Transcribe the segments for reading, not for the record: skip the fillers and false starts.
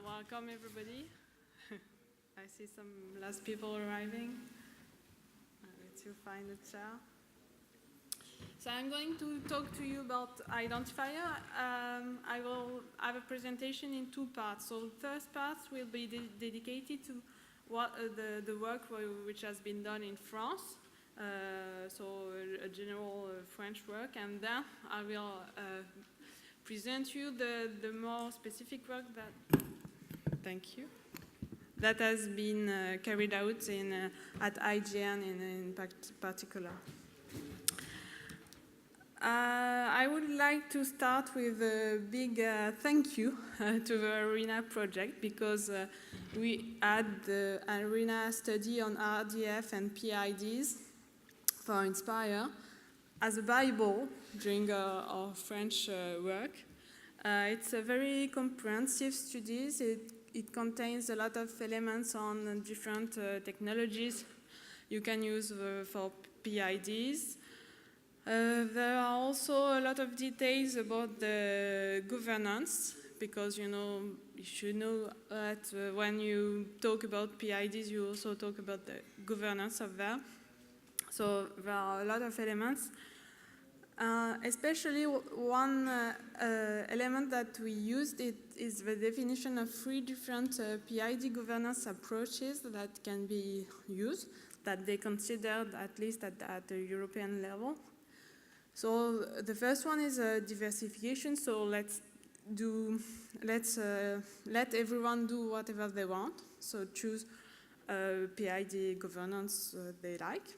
Welcome everybody. I see some last people arriving. Let's find a chair. So I'm going to talk to you about identifier. I will have a presentation in two parts. So the first part will be dedicated to what the work which has been done in France. So a general French work, and then I will present you the more specific work that has been carried out at IGN in particular. I would like to start with a big thank you to the ARENA project, because we had the ARENA study on RDF and PIDs for Inspire as a Bible during our French work. It's a very comprehensive study. It contains a lot of elements on different technologies you can use for PIDs. There are also a lot of details about the governance, because you should know that when you talk about PIDs, you also talk about the governance of them. So there are a lot of elements. Especially one element that we used is the definition of 3 different PID governance approaches that can be used, that they considered at least at the European level. So the first one is diversification. So let everyone do whatever they want. So choose PID governance they like.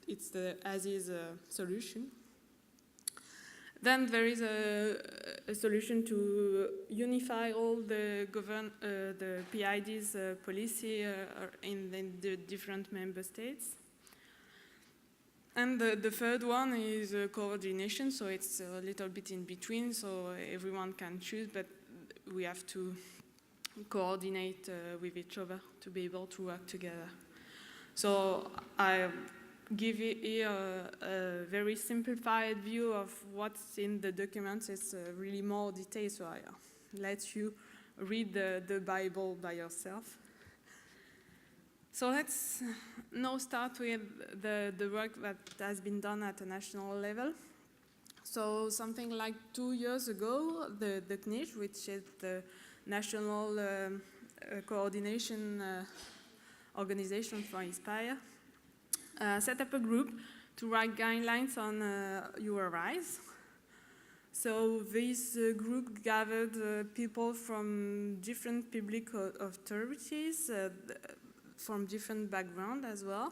It's the as-is solution. Then there is a solution to unify all the PID's policy in the different member states. And the third one is coordination, so it's a little bit in between, so everyone can choose, but we have to coordinate with each other to be able to work together. So I give you here a very simplified view of what's in the documents. It's really more detailed, so I let you read the Bible by yourself. So let's now start with the work that has been done at a national level. So something like 2 years ago, the CNIL, which is the National Coordination Organization for Inspire, set up a group to write guidelines on URIs. So this group gathered people from different public authorities, from different backgrounds as well.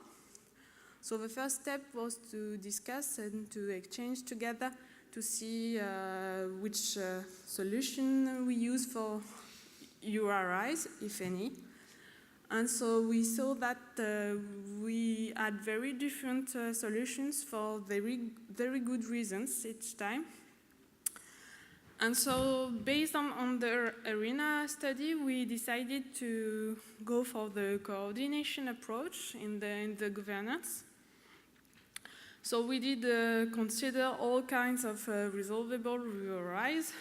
So the first step was to discuss and to exchange together to see which solution we use for URIs, if any. And so we saw that we had very different solutions for very good reasons each time. And so based on the ARENA study, we decided to go for the coordination approach in the governance. So we did consider all kinds of resolvable URIs,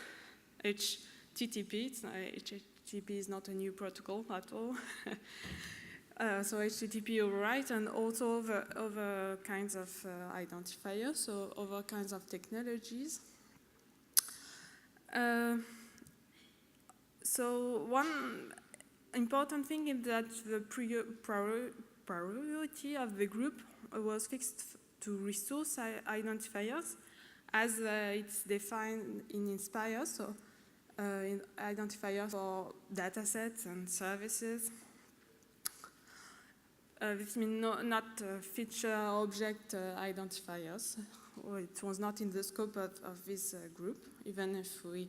HTTP. HTTP is not a new protocol at all. So HTTP URIs, and also other kinds of identifiers, so other kinds of technologies. So one important thing is that the priority of the group was fixed to resource identifiers, as it's defined in Inspire, so identifiers for datasets and services. This means not feature object identifiers. It was not in the scope of this group, even if we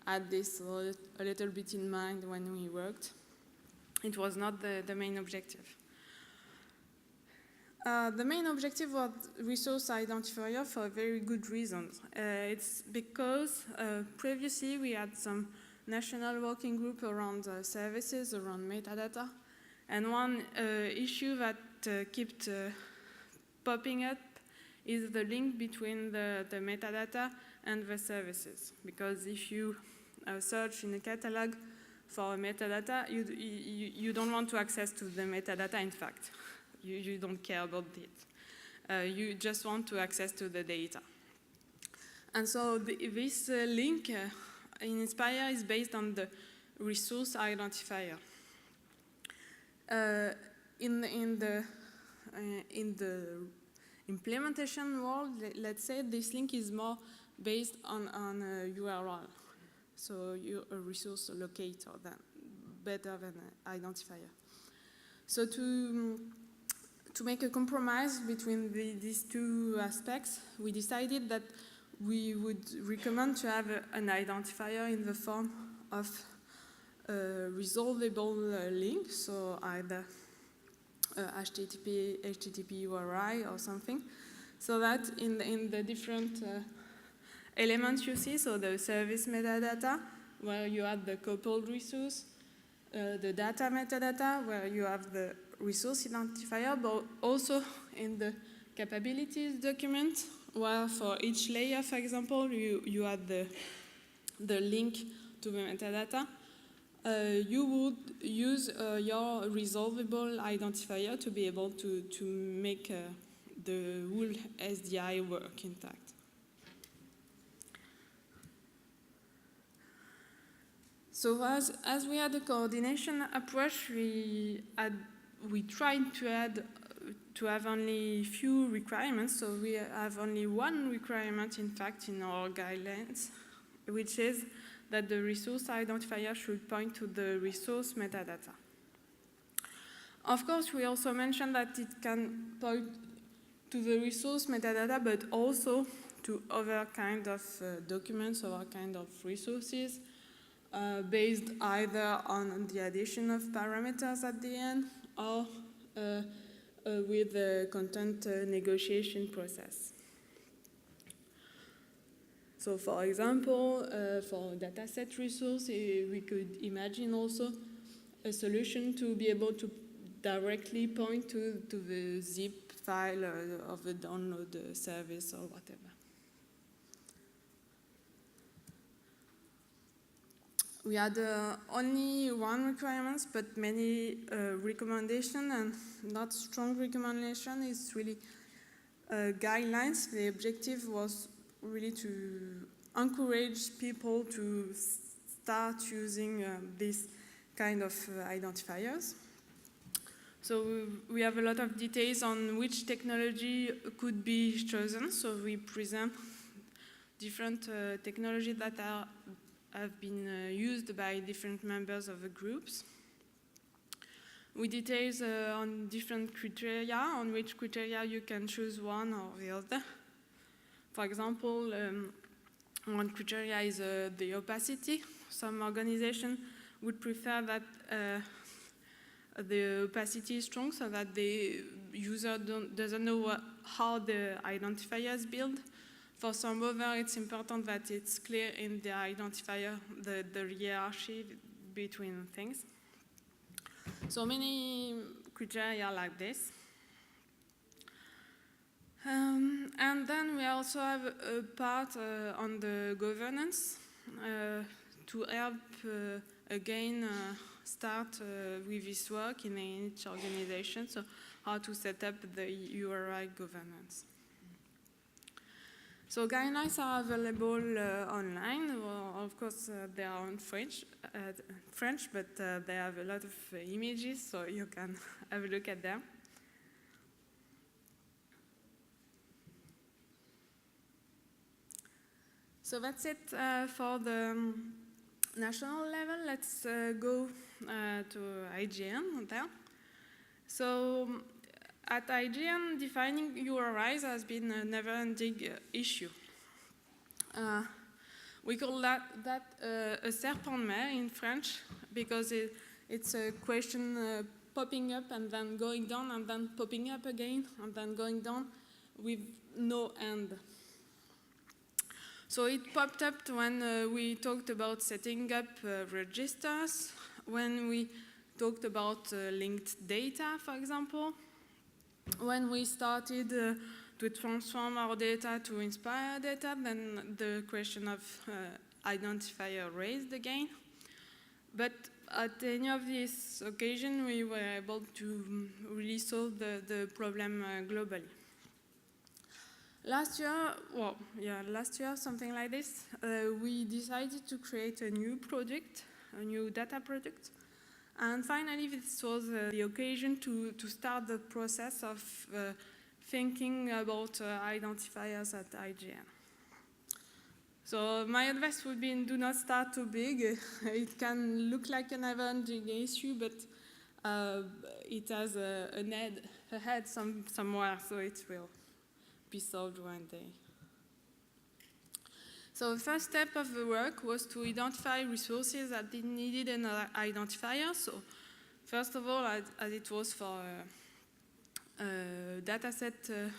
had this a little bit in mind when we worked. It was not the main objective. The main objective was resource identifier for very good reasons. It's because previously we had some national working group around services, around metadata, and one issue that kept popping up is the link between the metadata and the services. Because if you search in a catalog for metadata, you don't want to access to the metadata, in fact. You don't care about it. You just want to access to the data. And so this link in Inspire is based on the resource identifier. In the implementation world, let's say this link is more based on a URL. So a resource locator, better than an identifier. So to make a compromise between these two aspects, we decided that we would recommend to have an identifier in the form of a resolvable link, so either HTTP URI or something, so that in the different elements you see, so the service metadata, where you have the coupled resource, the data metadata, where you have the resource identifier, but also in the capabilities document, where for each layer, for example, you have the link to the metadata. You would use your resolvable identifier to be able to make the whole SDI work, in fact. So as we had a coordination approach, we tried to have only few requirements. So we have only one requirement, in fact, in our guidelines, which is that the resource identifier should point to the resource metadata. Of course, we also mentioned that it can point to the resource metadata, but also to other kind of documents, other kind of resources, based either on the addition of parameters at the end or with the content negotiation process. So for example, for dataset resource, we could imagine also a solution to be able to directly point to the zip file of the download service or whatever. We had only one requirement, but many recommendation and not strong recommendation is really guidelines. The objective was really to encourage people to start using this kind of identifiers. So we have a lot of details on which technology could be chosen. So we present different technologies that have been used by different members of the groups. We detail on different criteria, on which criteria you can choose one or the other. For example, one criteria is the opacity. Some organizations would prefer that the opacity is strong so that the user doesn't know how the identifier is built. For some other, it's important that it's clear in the identifier, the hierarchy between things. So many criteria like this. And then we also have a part on the governance to help, again, start with this work in each organization, so how to set up the URI governance. So guidelines are available online. Well, of course, they are in French, but they have a lot of images, so you can have a look at them. So that's it for the national level. Let's go to IGN there. So at IGN, defining URIs has been a never-ending issue. We call that a serpent-mer in French because it's a question popping up and then going down and then popping up again and then going down with no end. So it popped up when we talked about setting up registers, when we talked about linked data, for example, when we started to transform our data to Inspire data, then the question of identifier raised again. But at any of these occasions, we were able to really solve the problem globally. Last year, something like this, we decided to create a new project, a new data project. And finally, this was the occasion to start the process of thinking about identifiers at IGN. So my advice would be, do not start too big. It can look like an never-ending issue, but it has a head somewhere, so it will be solved one day. So the first step of the work was to identify resources that needed an identifier. So first of all, as it was for dataset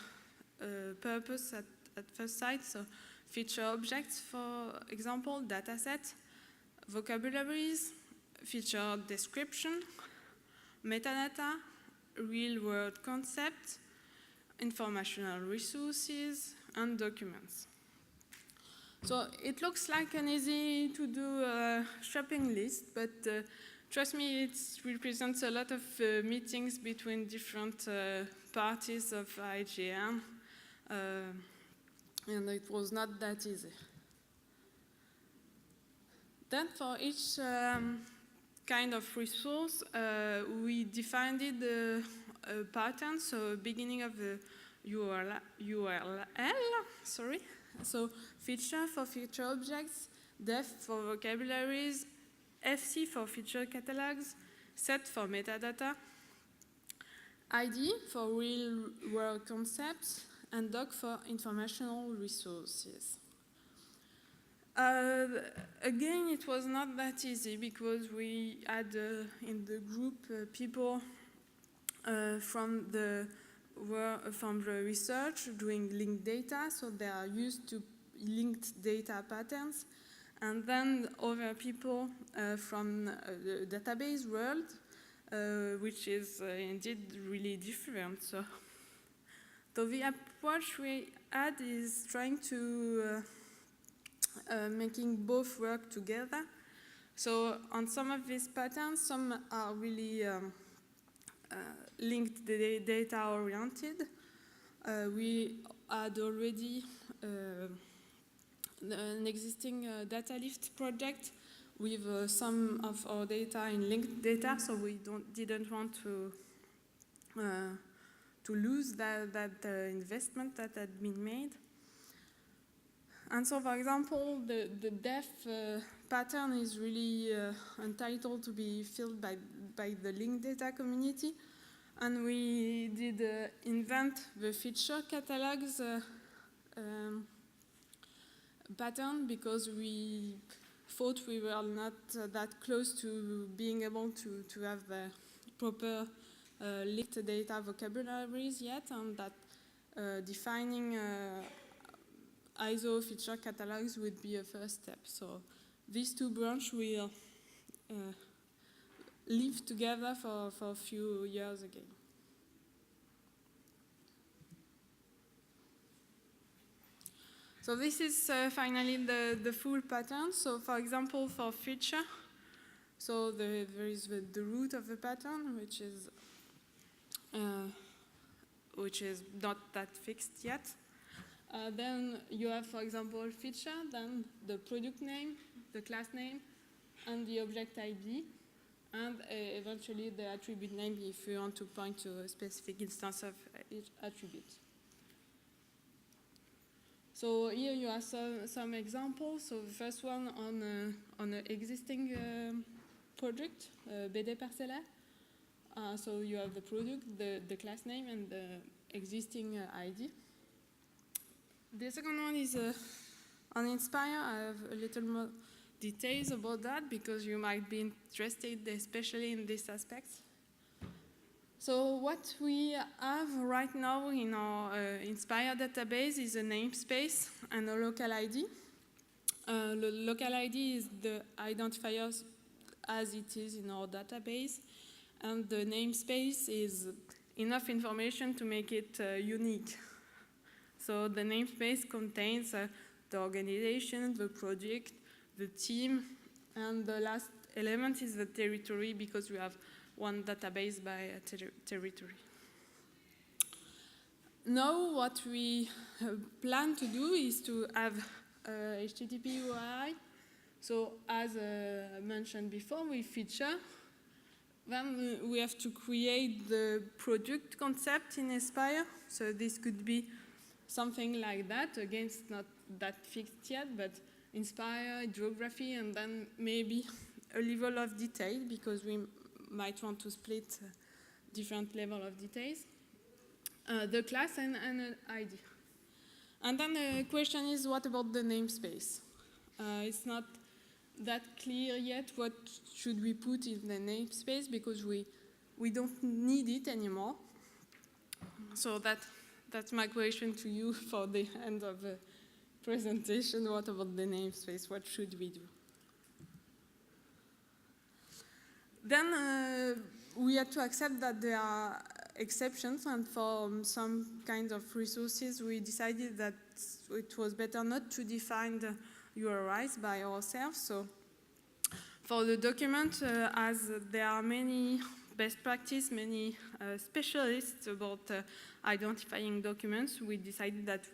purpose at first sight, so feature objects, for example, dataset, vocabularies, feature description, metadata, real-world concepts, informational resources, and documents. So it looks like an easy to do shopping list, but trust me, it represents a lot of meetings between different parties of IGN, and it was not that easy. Then for each kind of resource, we defined a pattern, so beginning of the URL, sorry. So feature for feature objects, def for vocabularies, FC for feature catalogs, set for metadata, ID for real-world concepts, and doc for informational resources. Again, it was not that easy because we had in the group people from the research doing linked data, so they are used to linked data patterns, and then other people from the database world, which is indeed really different. So the approach we had is trying to making both work together. So on some of these patterns, some are really linked data oriented. We had already an existing data lift project with some of our data in linked data, so we didn't want to lose that investment that had been made. And so, for example, the def pattern is really entitled to be filled by the linked data community. And we did invent the feature catalogs pattern because we thought we were not that close to being able to have the proper linked data vocabularies yet, and that defining ISO feature catalogs would be a first step. So these two branches will live together for a few years again. So this is finally the full pattern. So for example, for feature, so there is the root of the pattern, which is not that fixed yet. Then you have, for example, feature, then the product name, the class name, and the object ID, and eventually the attribute name if you want to point to a specific instance of each attribute. So here you have some examples. So the first one on an existing project, BD Parcellaire. So you have the product, the class name, and the existing ID. The second one is on Inspire. I have a little more details about that because you might be interested especially in this aspect. So what we have right now in our Inspire database is a namespace and a local ID. The local ID is the identifiers as it is in our database, and the namespace is enough information to make it unique. So the namespace contains the organization, the project, the team, and the last element is the territory, because we have one database by territory. Now what we plan to do is to have HTTP URI. So as mentioned before, we feature. Then we have to create the product concept in Aspire. So this could be something like that. Again, it's not that fixed yet, but Inspire, geography, and then maybe a level of detail, because we might want to split different level of details. The class and an ID. And then the question is, what about the namespace? It's not that clear yet what should we put in the namespace, because we don't need it anymore. So that's my question to you for the end of the presentation. What about the namespace? What should we do? Then we had to accept that there are exceptions, and for some kind of resources we decided that it was better not to define the URIs by ourselves. So for the document, as there are many best practice, many specialists about identifying documents, we decided that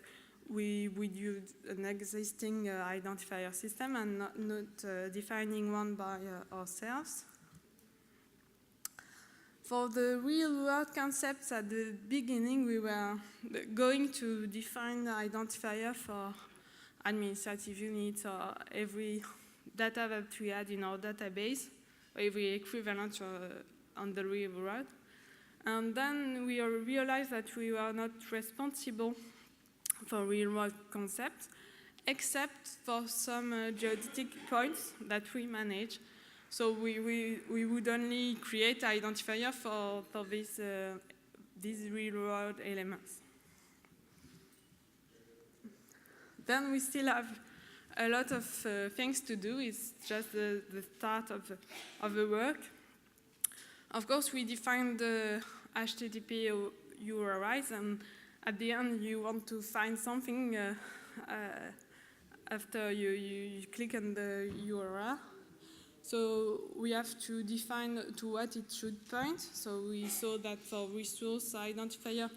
we would use an existing identifier system and not defining one by ourselves. For the real-world concepts, at the beginning, we were going to define the identifier for administrative units or every data that we had in our database, or every equivalent on the real world. And then we realized that we were not responsible for real-world concepts, except for some geodetic points that we manage. So we would only create identifier for these real-world elements. Then we still have a lot of things to do. It's just the start of the work. Of course, we define the HTTP URIs, and at the end, you want to find something after you click on the URL. So we have to define to what it should point. So we saw that for resource identifier,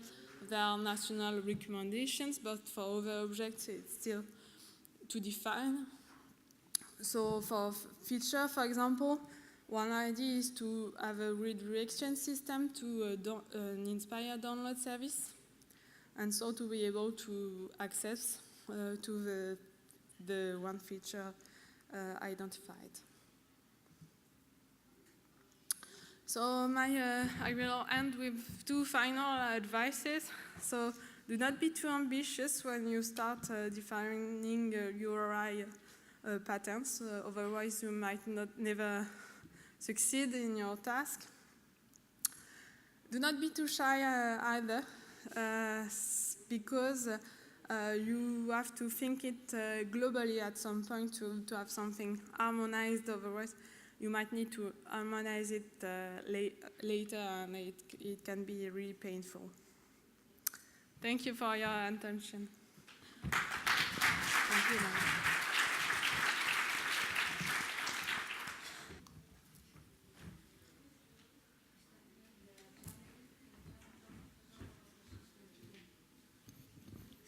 there are national recommendations, but for other objects, it's still to define. So for feature, for example, one idea is to have a redirection system to an Inspire download service, and so to be able to access to the one feature identified. So I will end with two final advices. So do not be too ambitious when you start defining URI patterns. Otherwise, you might never succeed in your task. Do not be too shy either, because you have to think it globally at some point to have something harmonized. Otherwise, you might need to harmonize it later, and it can be really painful. Thank you for your attention. Thank you.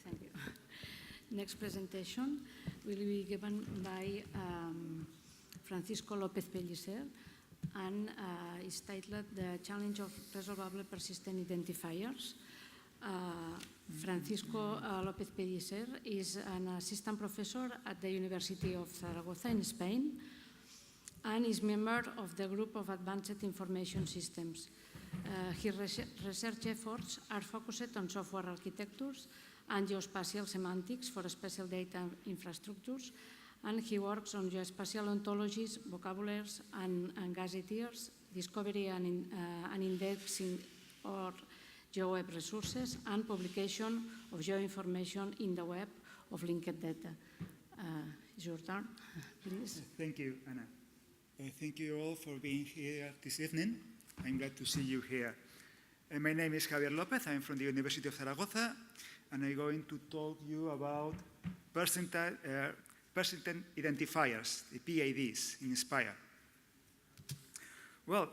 Thank you. Next presentation will be given by Francisco Lopez-Pellicer, and is titled The Challenge of Resolvable Persistent Identifiers. Francisco Lopez-Pellicer is an assistant professor at the University of Zaragoza in Spain, and is member of the Group of Advanced Information Systems. His research efforts are focused on software architectures and geospatial semantics for spatial data infrastructures, and he works on geospatial ontologies, vocabularies, and gazetteers, discovery and indexing or GeoWeb resources, and publication of geoinformation in the web of linked data. It's your turn, please. Thank you, Anna. Thank you all for being here this evening. I'm glad to see you here. My name is Javier Lopez. I'm from the University of Zaragoza, and I'm going to talk to you about persistent identifiers, the PIDs, in Inspire. Well,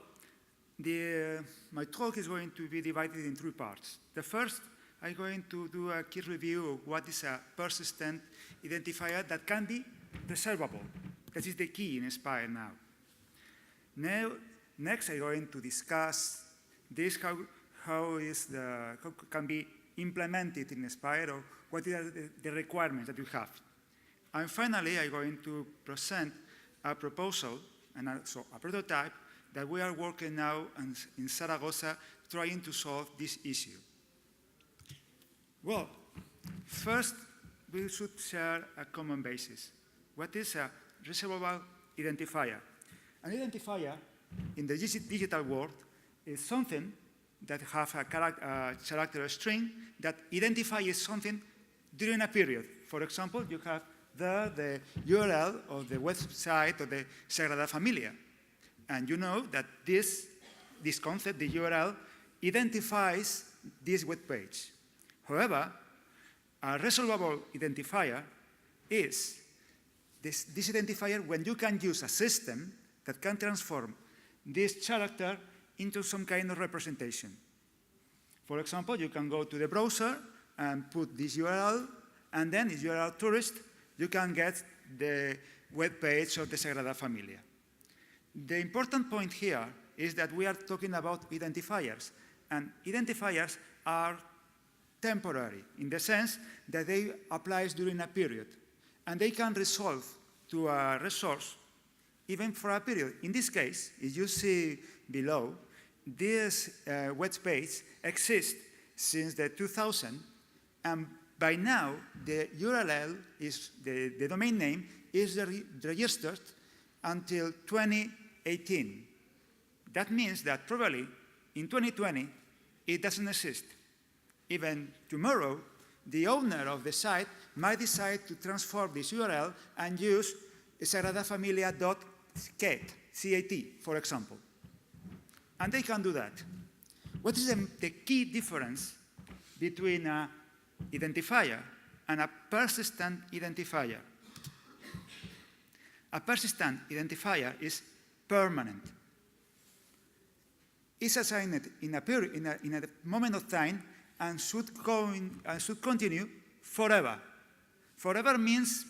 my talk is going to be divided in three parts. The first, I'm going to do a key review of what is a persistent identifier that can be resolvable. That is the key in Inspire now. Next, I'm going to discuss this, how can be implemented in Inspire, or what are the requirements that you have. And finally, I'm going to present a proposal and also a prototype that we are working now in Zaragoza trying to solve this issue. Well, first, we should share a common basis. What is a resolvable identifier? An identifier in the digital world is something that has a character string that identifies something during a period. For example, you have there the URL of the website of the Sagrada Familia. And you know that this concept, the URL, identifies this web page. However, a resolvable identifier is this identifier when you can use a system that can transform this character into some kind of representation. For example, you can go to the browser and put this URL, and then if you are a tourist, you can get the web page of the Sagrada Familia. The important point here is that we are talking about identifiers, and identifiers are temporary in the sense that they apply during a period, and they can resolve to a resource even for a period. In this case, as you see below, this web page exists since the 2000, and by now the URL is the domain name is registered until 2018. That means that probably in 2020 it doesn't exist. Even tomorrow, the owner of the site might decide to transform this URL and use sagradafamilia.cat, C-A-T, for example. And they can do that. What is the key difference between an identifier and a persistent identifier? A persistent identifier is permanent. It's assigned in a moment of time and should continue forever. Forever means,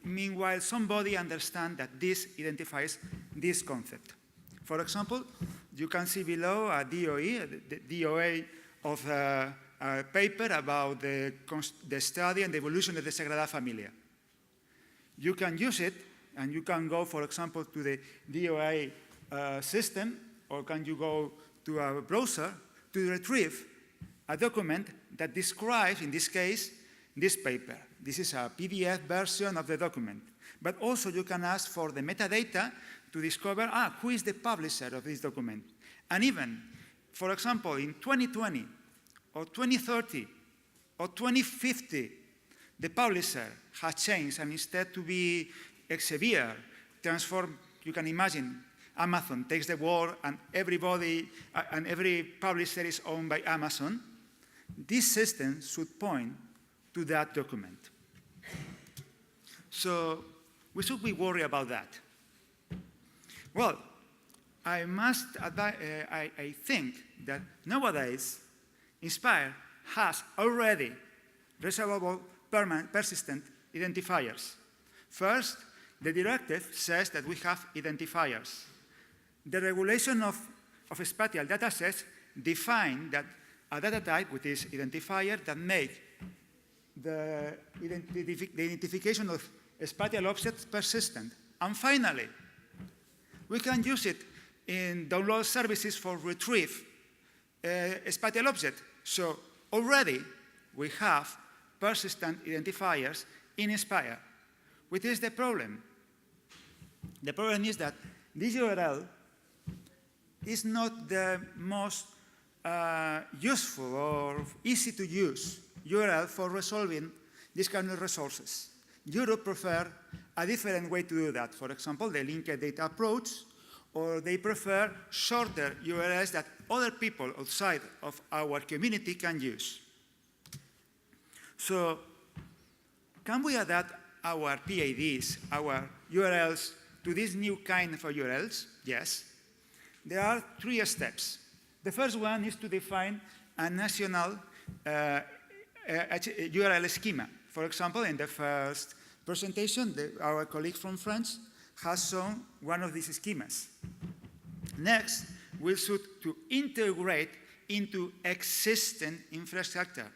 meanwhile, somebody understands that this identifies this concept. For example, you can see below a DOE, the DOA of a paper about the study and the evolution of the Sagrada Familia. You can use it, and you can go, for example, to the DOA system, or can you go to a browser to retrieve a document that describes, in this case, this paper. This is a PDF version of the document. But also you can ask for the metadata to discover, who is the publisher of this document. And even, for example, in 2020, or 2030, or 2050, the publisher has changed, and instead to be Elsevier, transformed, you can imagine, Amazon takes the world and everybody, and every publisher is owned by Amazon. This system should point to that document. So we should be worried about that. Well, I think that nowadays, Inspire has already resolvable persistent identifiers. First, the directive says that we have identifiers. The regulation of spatial datasets define that a data type with this identifier that make the identification of spatial objects persistent. And finally, we can use it in download services for retrieve a spatial object. So already we have persistent identifiers in Inspire. What is the problem? The problem is that this URL is not the most useful or easy to use URL for resolving these kind of resources. Europe prefer a different way to do that. For example, the linked data approach, or they prefer shorter URLs that other people outside of our community can use. So, can we adapt our PIDs, our URLs, to this new kind of URLs? Yes. there are 3 steps. The first one is to define a national URL schema. For example, in the first presentation, our colleague from France has shown one of these schemas. Next, we should to integrate into existing infrastructure.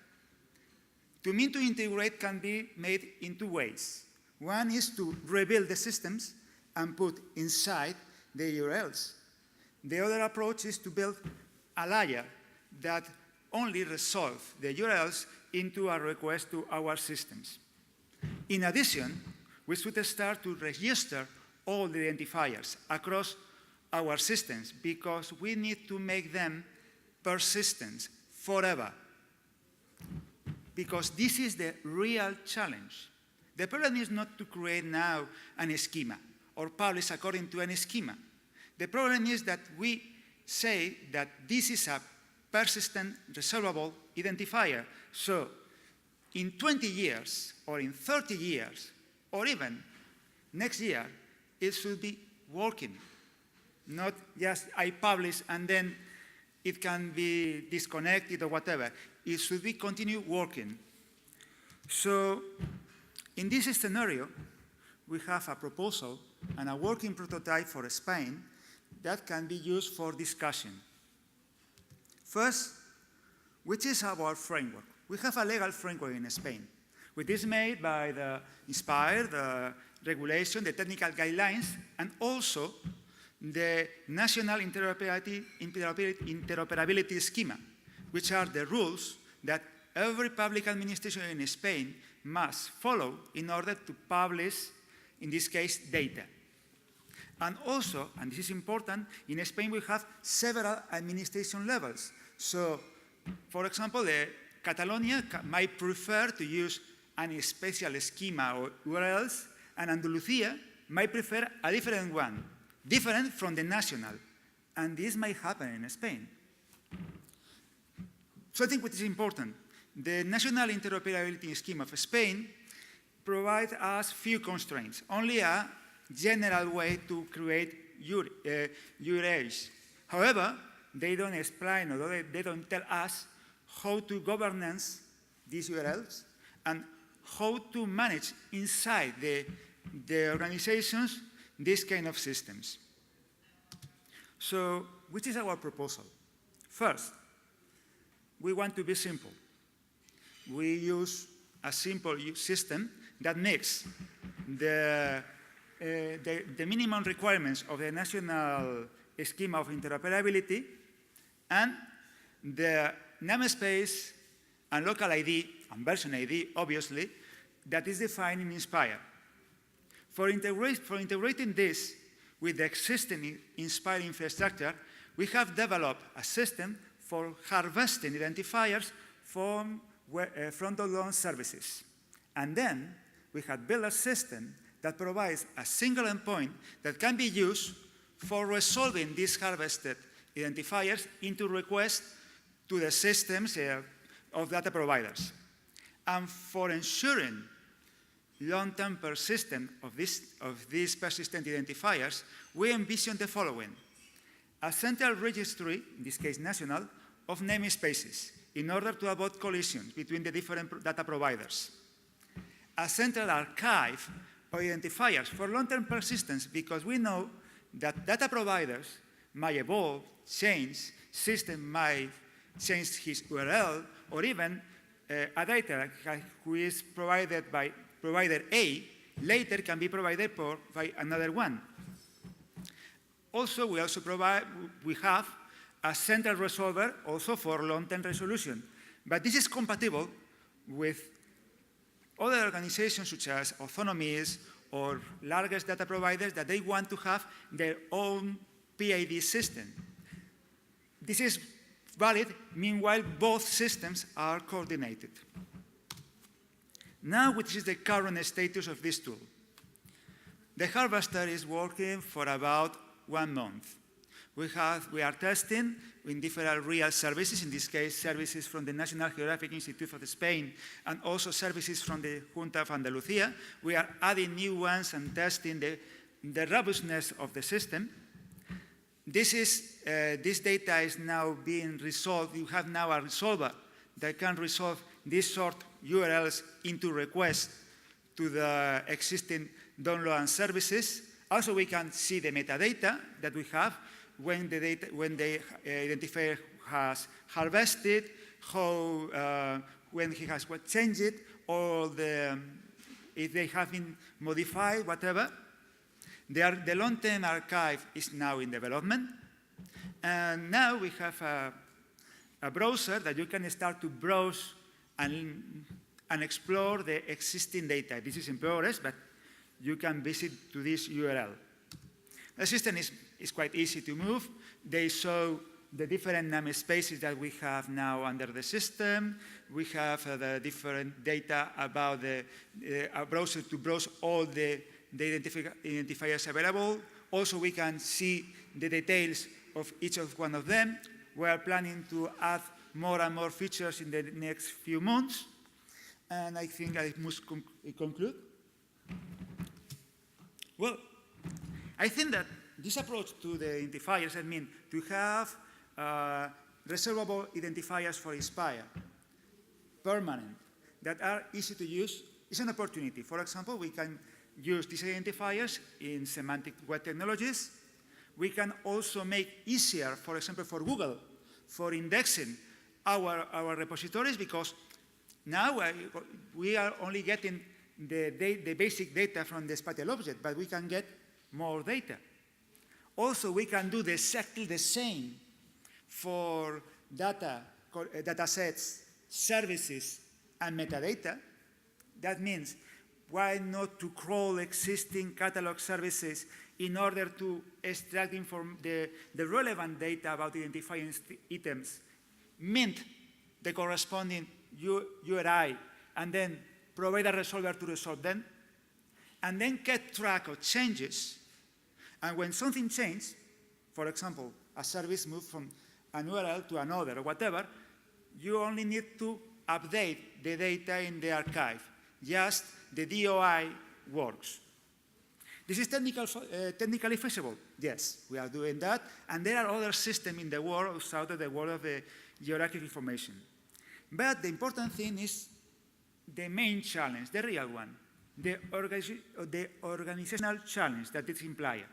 To mean to integrate can be made in 2 ways. One is to rebuild the systems and put inside the URLs. The other approach is to build a layer that only resolves the URLs into a request to our systems. In addition, we should start to register all the identifiers across our systems because we need to make them persistent forever. Because this is the real challenge. The problem is not to create now an schema or publish according to any schema. The problem is that we say that this is a persistent, resolvable identifier. So in 20 years, or in 30 years, or even next year, it should be working. Not just I publish and then it can be disconnected or whatever. It should be continue working. So in this scenario, we have a proposal and a working prototype for Spain that can be used for discussion. First, which is our framework? We have a legal framework in Spain, which is made by the INSPIRE, the regulation, the technical guidelines, and also the National Interoperability Schema, which are the rules that every public administration in Spain must follow in order to publish, in this case, data. And also, and this is important, in Spain we have several administration levels. So, for example, Catalonia might prefer to use a special schema or URLs, and Andalusia might prefer a different one, different from the national. And this might happen in Spain. So I think what is important, the National Interoperability Scheme of Spain provides us few constraints, only a general way to create URLs. However, they don't explain or they don't tell us how to governance these URLs and how to manage inside the organizations these kind of systems. So, which is our proposal? First, we want to be simple. We use a simple system that makes the minimum requirements of the national scheme of interoperability and the namespace and local ID and version ID, obviously, that is defined in INSPIRE. For integrating this with the existing INSPIRE infrastructure, we have developed a system for harvesting identifiers from front-of-loan services. And then we have built a system that provides a single endpoint that can be used for resolving these harvested identifiers into requests to the systems of data providers. And for ensuring long-term persistence of these persistent identifiers, we envision the following: a central registry, in this case national, of namespaces in order to avoid collisions between the different data providers. A central archive of identifiers for long-term persistence, because we know that data providers might evolve, change, system might change his URL, or even a data who is provided by provider A later can be provided by another one. Also, we have a central resolver also for long-term resolution. But this is compatible with other organizations such as autonomies or largest data providers that they want to have their own PID system. This is valid, meanwhile both systems are coordinated. Now, which is the current status of this tool? The harvester is working for about 1 month. We are testing in different real services, in this case services from the National Geographic Institute of Spain and also services from the Junta of Andalusia. We are adding new ones and testing the robustness of the system. this data is now being resolved. You have now a resolver that can resolve these sort URLs into requests to the existing download and services. Also, we can see the metadata that we have when the identifier has harvested, when he has changed it, or if they have been modified, whatever. The long-term archive is now in development. And now we have a browser that you can start to browse and explore the existing data. This is in progress, but you can visit to this URL. The system is quite easy to move. They show the different namespaces that we have now under the system. We have the different data about the browser to browse all the identifiers available. Also, we can see the details of each of one of them. We are planning to add more and more features in the next few months. And I think I must conclude. Well, I think that this approach to the identifiers, I mean, to have resolvable identifiers for Inspire, permanent, that are easy to use, is an opportunity. For example, we can use these identifiers in semantic web technologies. We can also make easier, for example, for Google, for indexing our repositories, because now we are only getting the basic data from the spatial object, but we can get more data. Also, we can do exactly the same for data sets, services, and metadata. That means, why not to crawl existing catalog services in order to extract the relevant data about identifying items, mint the corresponding URI, and then provide a resolver to resolve them, and then keep track of changes. And when something changes, for example, a service moved from an URL to another or whatever, you only need to update the data in the archive. Just the DOI works. This is technically feasible. Yes, we are doing that. And there are other systems in the world outside of the world of the geographic information. But the important thing is the main challenge, the real one, the organizational challenge that is implied.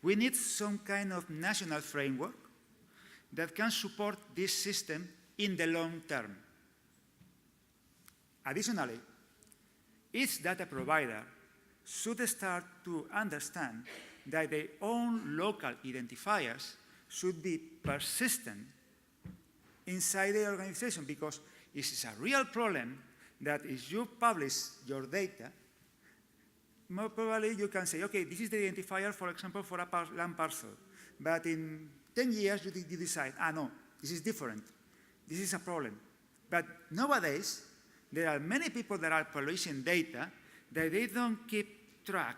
We need some kind of national framework that can support this system in the long term. Additionally, each data provider should start to understand that their own local identifiers should be persistent inside the organization, because it is a real problem that if you publish your data, more probably you can say, okay, this is the identifier, for example, for a land parcel. But in 10 years, you decide, no, this is different. This is a problem. But nowadays, there are many people that are publishing data that they don't keep track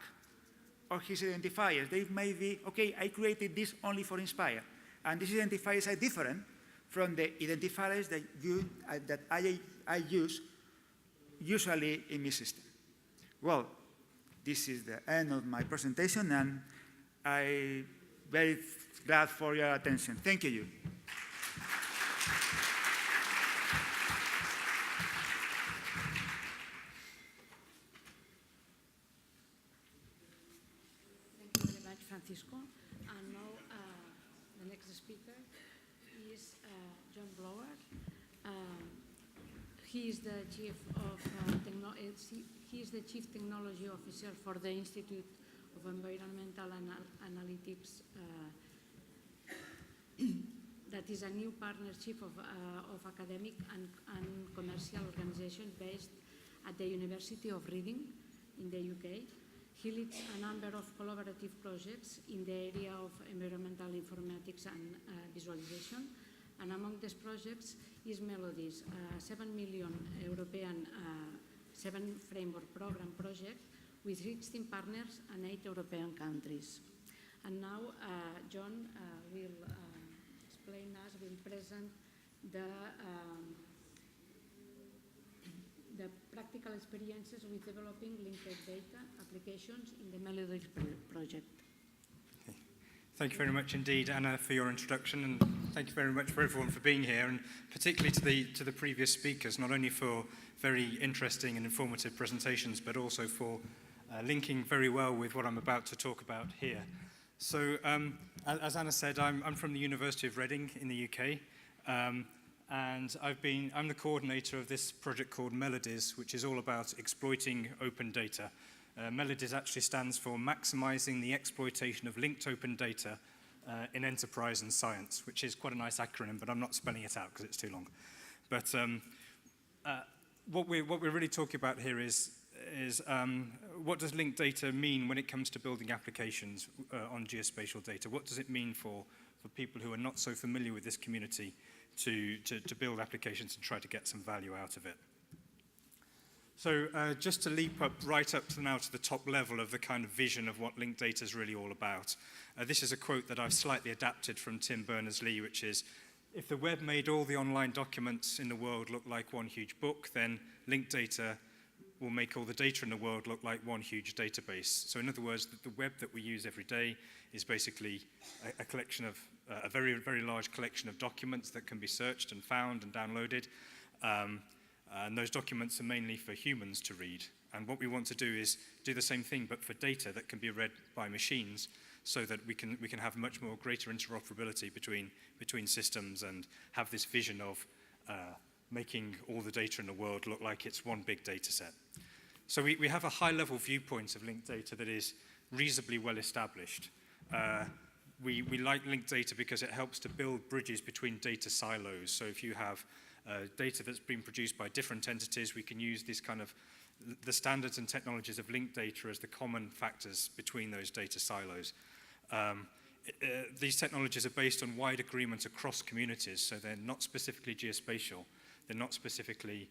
of his identifiers. They may be, okay, I created this only for Inspire. And these identifiers are different from the identifiers that I use usually in my system. Well, this is the end of my presentation, and I'm very glad for your attention. Thank you. Thank you very much, Francisco. And now the next speaker is Jon Blower. He is the chief technology officer for the Institute of Environmental Analytics. That is a new partnership of academic and commercial organizations based at the University of Reading in the UK. He leads a number of collaborative projects in the area of environmental informatics and visualization. And among these projects is MELODIES, a 7 million European 7 framework program project with 16 partners and 8 European countries. And now Jon will present the practical experiences with developing linked data applications in the MELODIES project. Okay. Thank you very much indeed, Anna, for your introduction, and thank you very much for everyone for being here, and particularly to the previous speakers, not only for very interesting and informative presentations, but also for linking very well with what I'm about to talk about here. So, as Anna said, I'm from the University of Reading in the UK, and I'm the coordinator of this project called MELODIES, which is all about exploiting open data. MELODIES actually stands for Maximizing the Exploitation of Linked Open Data in Enterprise and Science, which is quite a nice acronym, but I'm not spelling it out because it's too long. But what we're really talking about here is what does linked data mean when it comes to building applications on geospatial data? What does it mean for people who are not so familiar with this community to build applications and try to get some value out of it? So just to leap up right up to now to the top level of the kind of vision of what linked data is really all about. This is a quote that I've slightly adapted from Tim Berners-Lee, which is, if the web made all the online documents in the world look like one huge book, then linked data will make all the data in the world look like one huge database. So in other words, the web that we use every day is basically a collection of, a very, very large collection of documents that can be searched and found and downloaded. And those documents are mainly for humans to read. And what we want to do is do the same thing, but for data that can be read by machines, so that we can have much more greater interoperability between systems and have this vision of making all the data in the world look like it's one big data set. So we have a high-level viewpoint of linked data that is reasonably well established. We like linked data because it helps to build bridges between data silos. So if you have data that's been produced by different entities, we can use this kind of the standards and technologies of linked data as the common factors between those data silos. These technologies are based on wide agreement across communities, so they're not specifically geospatial. They're not specifically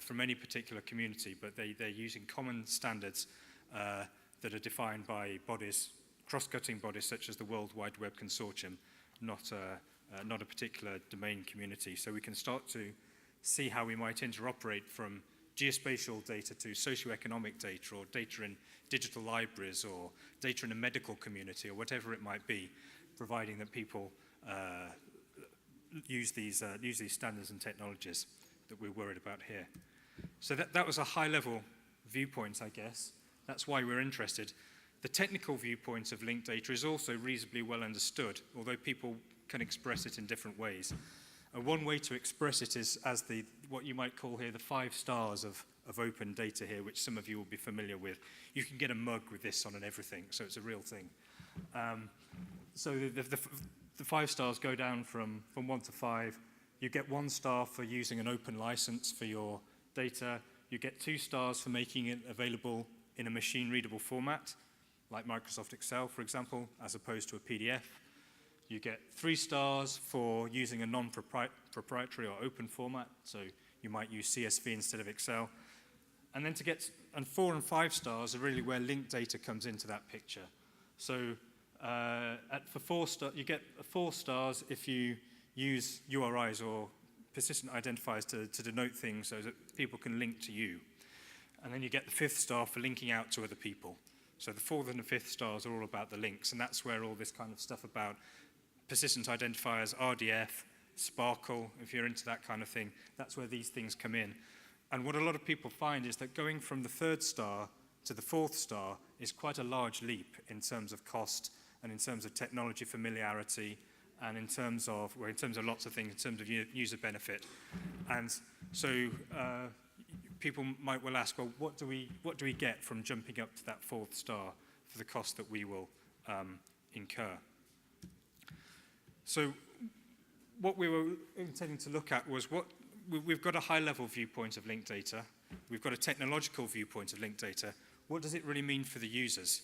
from any particular community, but they're using common standards that are defined by bodies, cross-cutting bodies such as the World Wide Web Consortium, not a particular domain community. So we can start to see how we might interoperate from geospatial data to socioeconomic data, or data in digital libraries, or data in a medical community, or whatever it might be, providing that people use these standards and technologies that we're worried about here. So that was a high-level viewpoint, I guess. That's why we're interested. The technical viewpoint of linked data is also reasonably well understood, although people can express it in different ways. One way to express it is as what you might call here the 5 stars of open data here, which some of you will be familiar with. You can get a mug with this on and everything, so it's a real thing. So the 5 stars go down from 1 to 5. You get 1 star for using an open license for your data. You get 2 stars for making it available in a machine-readable format, like Microsoft Excel, for example, as opposed to a PDF. You get 3 stars for using a non-proprietary or open format, so you might use CSV instead of Excel. And then 4 and 5 stars are really where linked data comes into that picture. So for 4 stars, you get 4 stars if you use URIs or persistent identifiers to denote things so that people can link to you. And then you get the 5th star for linking out to other people. So the 4th and the 5th stars are all about the links, and that's where all this kind of stuff about persistent identifiers, RDF, Sparkle, if you're into that kind of thing, that's where these things come in. And what a lot of people find is that going from the 3rd star to the 4th star is quite a large leap in terms of cost and in terms of technology familiarity and in terms of lots of things, in terms of user benefit. And so people might well ask, well, what do we get from jumping up to that 4th star for the cost that we will incur? So what we were intending to look at was we've got a high-level viewpoint of linked data. We've got a technological viewpoint of linked data. What does it really mean for the users?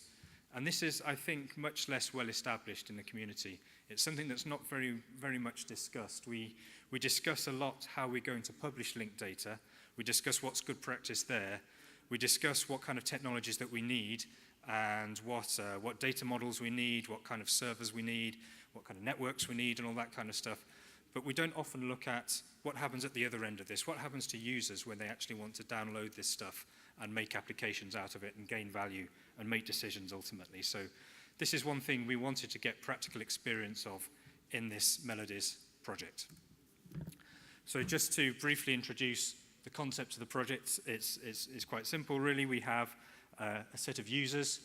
And this is, I think, much less well established in the community. It's something that's not very, very much discussed. We discuss a lot how we're going to publish linked data. We discuss what's good practice there. We discuss what kind of technologies that we need and what data models we need, what kind of servers we need, what kind of networks we need, and all that kind of stuff. But we don't often look at what happens at the other end of this. What happens to users when they actually want to download this stuff and make applications out of it and gain value and make decisions ultimately. So this is one thing we wanted to get practical experience of in this MELODIES project. So just to briefly introduce the concept of the project, it's quite simple really. We have a set of users.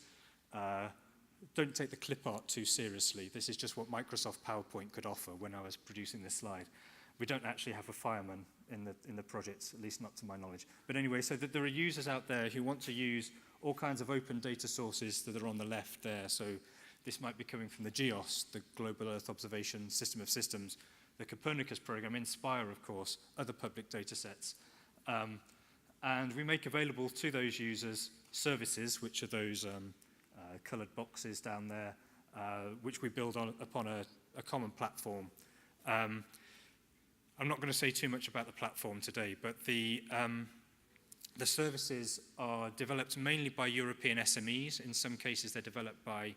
Don't take the clip art too seriously. This is just what Microsoft PowerPoint could offer when I was producing this slide. We don't actually have a fireman in the project, at least not to my knowledge. But anyway, so that there are users out there who want to use all kinds of open data sources that are on the left there. So this might be coming from the GEOS, the Global Earth Observation System of Systems, the Copernicus program, Inspire, of course, other public data sets. And we make available to those users services, which are those coloured boxes down there, which we build upon a common platform. I'm not going to say too much about the platform today, but the services are developed mainly by European SMEs. In some cases, they're developed by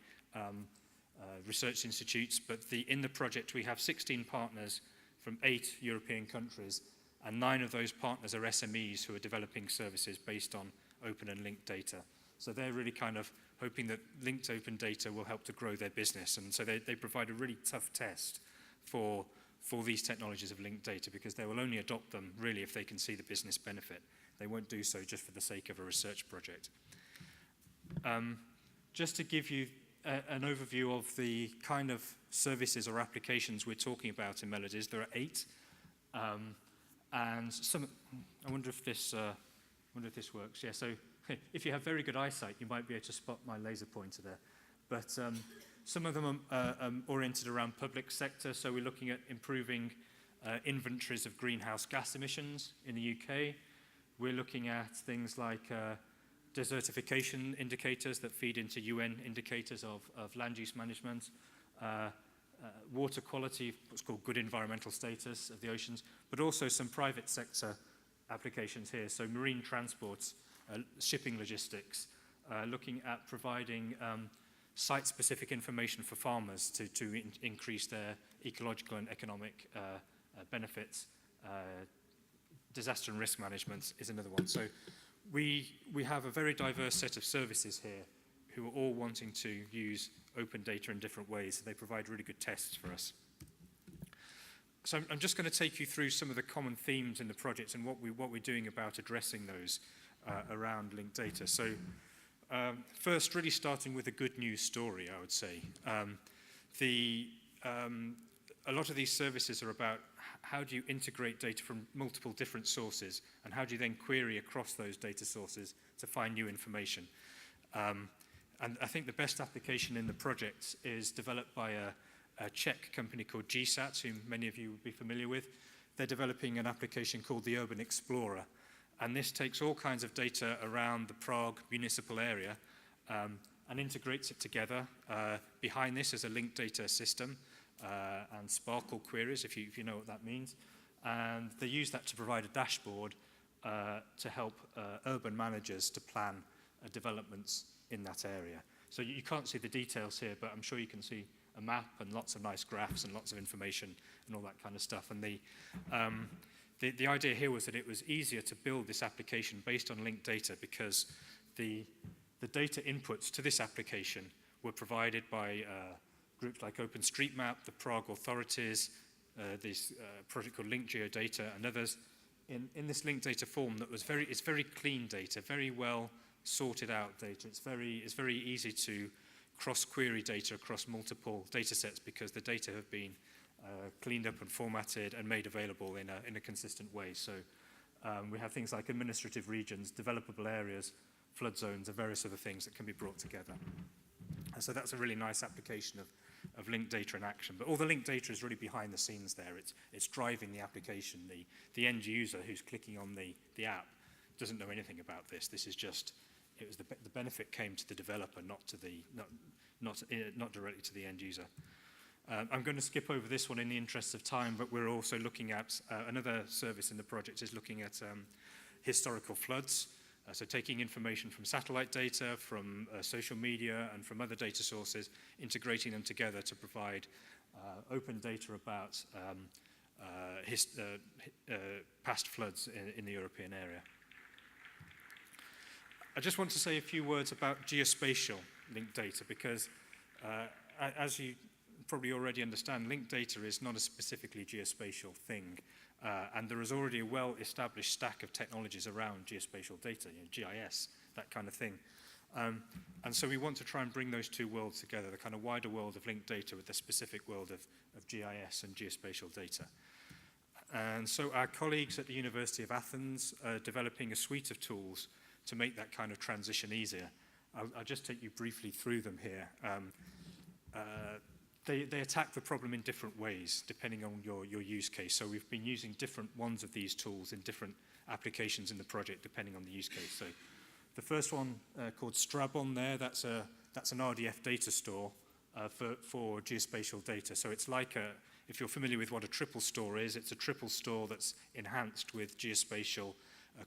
research institutes, but in the project, we have 16 partners from 8 European countries, and 9 of those partners are SMEs who are developing services based on open and linked data. So they're really kind of hoping that linked open data will help to grow their business, and so they provide a really tough test for these technologies of linked data, because they will only adopt them really if they can see the business benefit. They won't do so just for the sake of a research project. Just to give you an overview of the kind of services or applications we're talking about in MELODIES, there are 8. And some, I wonder if this works. Yeah, so if you have very good eyesight, you might be able to spot my laser pointer there. But some of them are oriented around public sector, so we're looking at improving inventories of greenhouse gas emissions in the UK. We're looking at things like desertification indicators that feed into UN indicators of land use management, water quality, what's called good environmental status of the oceans, but also some private sector applications here, so marine transports, shipping logistics, looking at providing site-specific information for farmers to increase their ecological and economic benefits. Disaster and risk management is another one. So we have a very diverse set of services here who are all wanting to use open data in different ways. They provide really good tests for us. So I'm just going to take you through some of the common themes in the project and what we're doing about addressing those around linked data. So first, really starting with a good news story, I would say. A lot of these services are about how do you integrate data from multiple different sources, and how do you then query across those data sources to find new information. And I think the best application in the project is developed by a Czech company called GSAT, whom many of you would be familiar with. They're developing an application called the Urban Explorer. And this takes all kinds of data around the Prague municipal area and integrates it together. Behind this is a linked data system and Sparkle queries, if you know what that means. And they use that to provide a dashboard to help urban managers to plan developments in that area. So you can't see the details here, but I'm sure you can see a map and lots of nice graphs and lots of information and all that kind of stuff. And the idea here was that it was easier to build this application based on linked data, because the data inputs to this application were provided by groups like OpenStreetMap, the Prague authorities, this project called Linked Geodata, and others. In this linked data form that was it's very clean data, very well sorted out data. It's very easy to cross-query data across multiple data sets, because the data have been cleaned up and formatted and made available in a consistent way. So we have things like administrative regions, developable areas, flood zones, and various other things that can be brought together. And so that's a really nice application of linked data in action. But all the linked data is really behind the scenes there. It's driving the application. The end user who's clicking on the app doesn't know anything about this. This is just, the benefit came to the developer, not directly to the end user. I'm going to skip over this one in the interest of time, but we're also looking at another service in the project is looking at historical floods. So taking information from satellite data, from social media, and from other data sources, integrating them together to provide open data about past floods in the European area. I just want to say a few words about geospatial linked data, because As you probably already understand, linked data is not a specifically geospatial thing, and there is already a well-established stack of technologies around geospatial data, GIS, that kind of thing. And so we want to try and bring those two worlds together, the kind of wider world of linked data with the specific world of GIS and geospatial data. And so our colleagues at the University of Athens are developing a suite of tools to make that kind of transition easier. I'll just take you briefly through them here. They attack the problem in different ways, depending on your use case. So we've been using different ones of these tools in different applications in the project, depending on the use case. So the first one called Strabon there, that's an RDF data store for geospatial data. So it's like if you're familiar with what a triple store is, it's a triple store that's enhanced with geospatial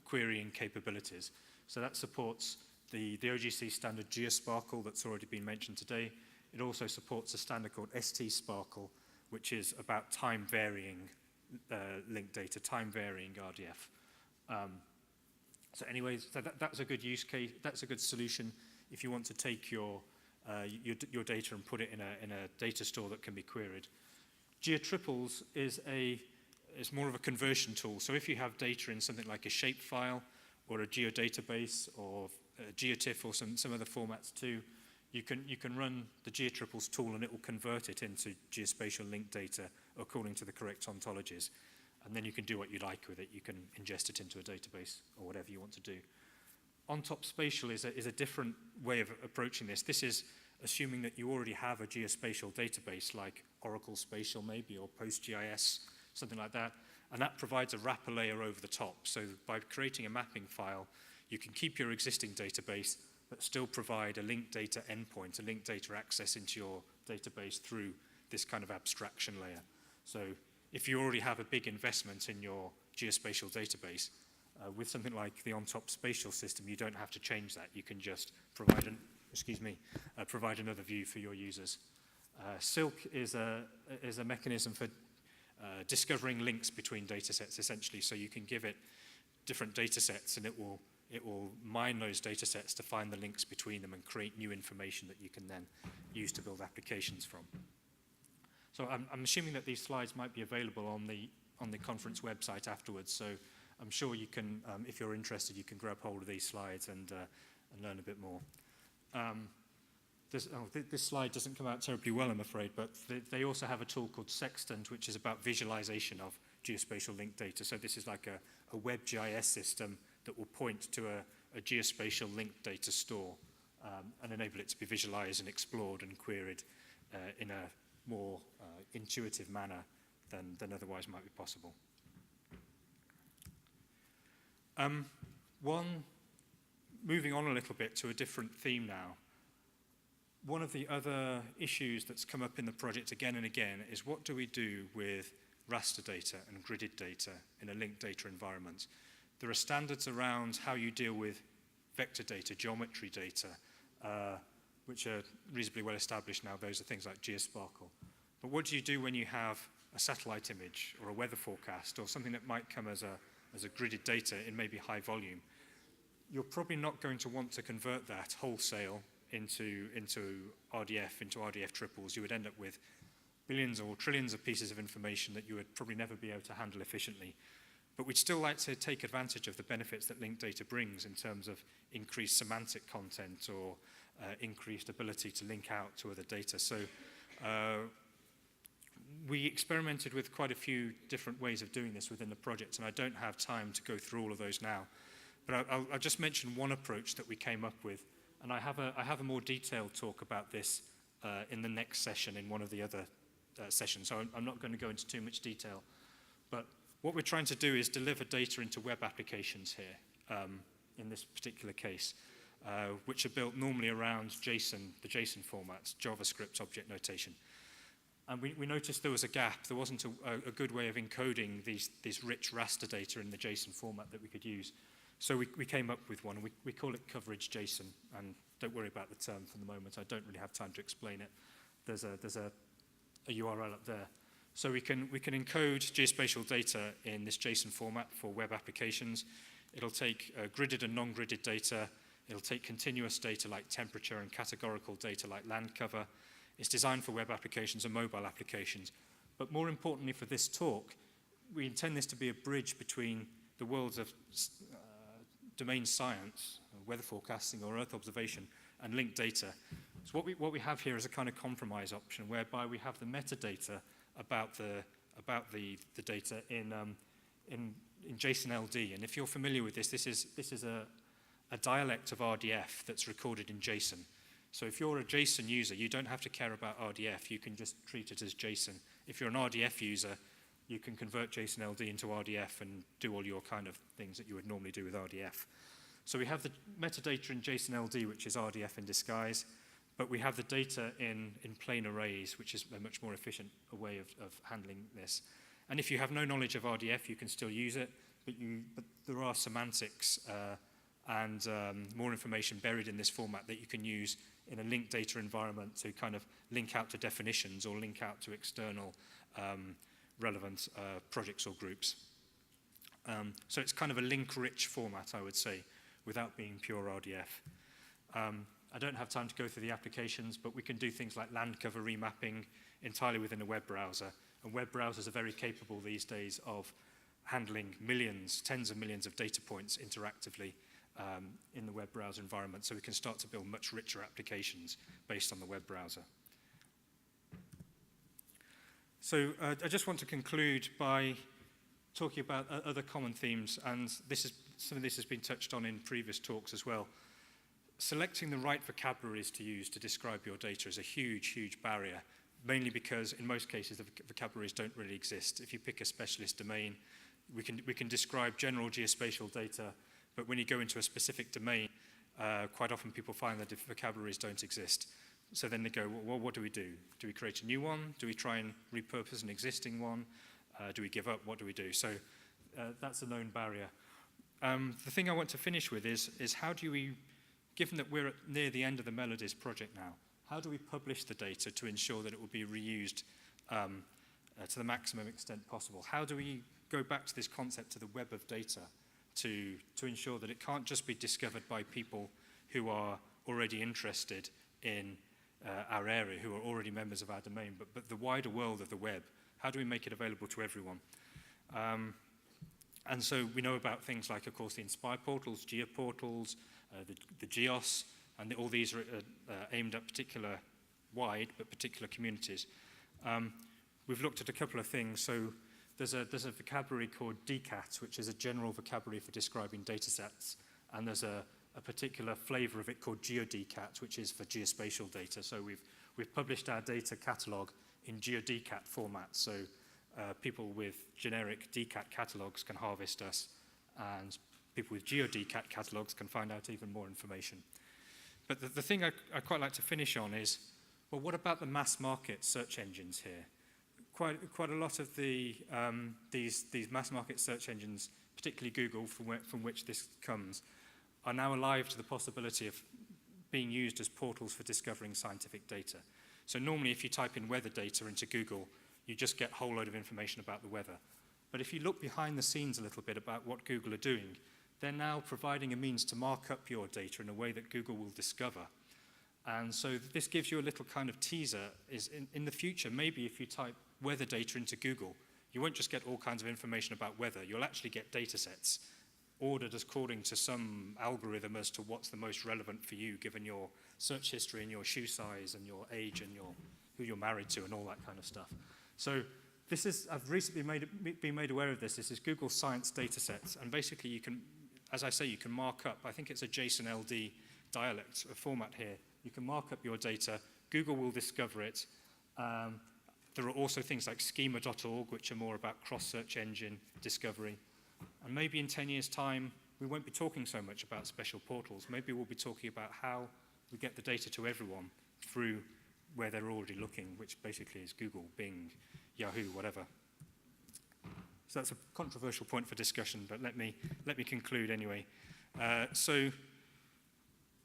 querying capabilities. So that supports the OGC standard GeoSparkle that's already been mentioned today. It also supports a standard called ST-Sparkle, which is about time-varying linked data, time-varying RDF. So anyways, that's a good use case. That's a good solution if you want to take your data and put it in a data store that can be queried. GeoTriples is more of a conversion tool. So if you have data in something like a shapefile or a geodatabase or a GeoTIFF or some other formats too, you can run the GeoTriples tool and it will convert it into geospatial linked data according to the correct ontologies. And then you can do what you like with it. You can ingest it into a database or whatever you want to do. On-top spatial is a different way of approaching this. This is assuming that you already have a geospatial database like Oracle Spatial maybe or PostGIS, something like that. And that provides a wrapper layer over the top. So by creating a mapping file, you can keep your existing database but still provide a linked data endpoint, a linked data access into your database through this kind of abstraction layer. So if you already have a big investment in your geospatial database, with something like the on-top spatial system, you don't have to change that. You can just provide provide another view for your users. Silk is a mechanism for discovering links between data sets, essentially. So you can give it different data sets, and it will mine those data sets to find the links between them and create new information that you can then use to build applications from. So I'm assuming that these slides might be available on the conference website afterwards. So I'm sure you can, if you're interested, you can grab hold of these slides and learn a bit more. This slide doesn't come out terribly well, I'm afraid, but they also have a tool called Sextant, which is about visualization of geospatial linked data. So this is like a web GIS system that will point to a geospatial linked data store and enable it to be visualized and explored and queried in a more intuitive manner than otherwise might be possible. Moving on a little bit to a different theme now. One of the other issues that's come up in the project again and again is what do we do with raster data and gridded data in a linked data environment? There are standards around how you deal with vector data, geometry data, which are reasonably well established now. Those are things like GeoSparkle. But what do you do when you have a satellite image or a weather forecast or something that might come as a gridded data in maybe high volume? You're probably not going to want to convert that wholesale into RDF, into RDF triples. You would end up with billions or trillions of pieces of information that you would probably never be able to handle efficiently. But we'd still like to take advantage of the benefits that linked data brings in terms of increased semantic content or increased ability to link out to other data. So we experimented with quite a few different ways of doing this within the project, and I don't have time to go through all of those now. But I'll just mention one approach that we came up with, and I have a more detailed talk about this in the next session in one of the other sessions, so I'm not going to go into too much detail. But what we're trying to do is deliver data into web applications here, in this particular case, which are built normally around JSON, the JSON formats, JavaScript object notation. And we noticed there was a gap. There wasn't a good way of encoding these rich raster data in the JSON format that we could use. So we came up with one. We call it coverage JSON. And don't worry about the term for the moment. I don't really have time to explain it. There's a URL up there. So we can encode geospatial data in this JSON format for web applications. It'll take gridded and non-gridded data. It'll take continuous data like temperature and categorical data like land cover. It's designed for web applications and mobile applications. But more importantly for this talk, we intend this to be a bridge between the worlds of domain science, weather forecasting or Earth observation, and linked data. So what we have here is a kind of compromise option whereby we have the metadata about the data in JSON-LD. And if you're familiar with this, this is a dialect of RDF that's recorded in JSON. So if you're a JSON user, you don't have to care about RDF. You can just treat it as JSON. If you're an RDF user, you can convert JSON-LD into RDF and do all your kind of things that you would normally do with RDF. So we have the metadata in JSON-LD, which is RDF in disguise, but we have the data in plain arrays, which is a much more efficient way of handling this. And if you have no knowledge of RDF, you can still use it, but there are semantics and more information buried in this format that you can use in a linked data environment to kind of link out to definitions or link out to external relevant projects or groups. So it's kind of a link-rich format, I would say, without being pure RDF. I don't have time to go through the applications, but we can do things like land cover remapping entirely within a web browser. And web browsers are very capable these days of handling millions, tens of millions of data points interactively in the web browser environment. So we can start to build much richer applications based on the web browser. So I just want to conclude by talking about other common themes, and some of this has been touched on in previous talks as well. Selecting the right vocabularies to use to describe your data is a huge, huge barrier, mainly because in most cases the vocabularies don't really exist. If you pick a specialist domain, we can describe general geospatial data, but when you go into a specific domain, quite often people find that the vocabularies don't exist. So then they go, well, what do we do? Do we create a new one? Do we try and repurpose an existing one? Do we give up? What do we do? So that's a known barrier. The thing I want to finish with is how do we, given that we're near the end of the MELODIES project now, how do we publish the data to ensure that it will be reused to the maximum extent possible? How do we go back to this concept of the web of data to ensure that it can't just be discovered by people who are already interested in our area, who are already members of our domain, but the wider world of the web? How do we make it available to everyone? And so we know about things like, of course, the Inspire portals, GeoPortals, the GEOS, and all these are aimed at particular wide but particular communities. We've looked at a couple of things. So there's a vocabulary called DCAT, which is a general vocabulary for describing data sets, and there's a particular flavor of it called GeoDCAT, which is for geospatial data. So we've published our data catalog in GeoDCAT format, so people with generic DCAT catalogs can harvest us, and people with GeoDCAT catalogs can find out even more information. But the thing I quite like to finish on is, well, what about the mass market search engines here? Quite a lot of these mass market search engines, particularly Google, from which this comes, are now alive to the possibility of being used as portals for discovering scientific data. So normally if you type in weather data into Google, you just get a whole load of information about the weather. But if you look behind the scenes a little bit about what Google are doing, they're now providing a means to mark up your data in a way that Google will discover. And so this gives you a little kind of teaser, is in the future, maybe if you type weather data into Google, you won't just get all kinds of information about weather, you'll actually get data sets ordered according to some algorithm as to what's the most relevant for you, given your search history and your shoe size and your age and who you're married to and all that kind of stuff. So this is, I've recently been made aware of this. This is Google Science data sets, and basically you can, as I say, you can mark up, I think it's a JSON-LD dialect, a format here. You can mark up your data, Google will discover it. There are also things like schema.org, which are more about cross-search engine discovery. And maybe in 10 years' time, we won't be talking so much about special portals. Maybe we'll be talking about how we get the data to everyone through where they're already looking, which basically is Google, Bing, Yahoo, whatever. So that's a controversial point for discussion, but let me conclude anyway. So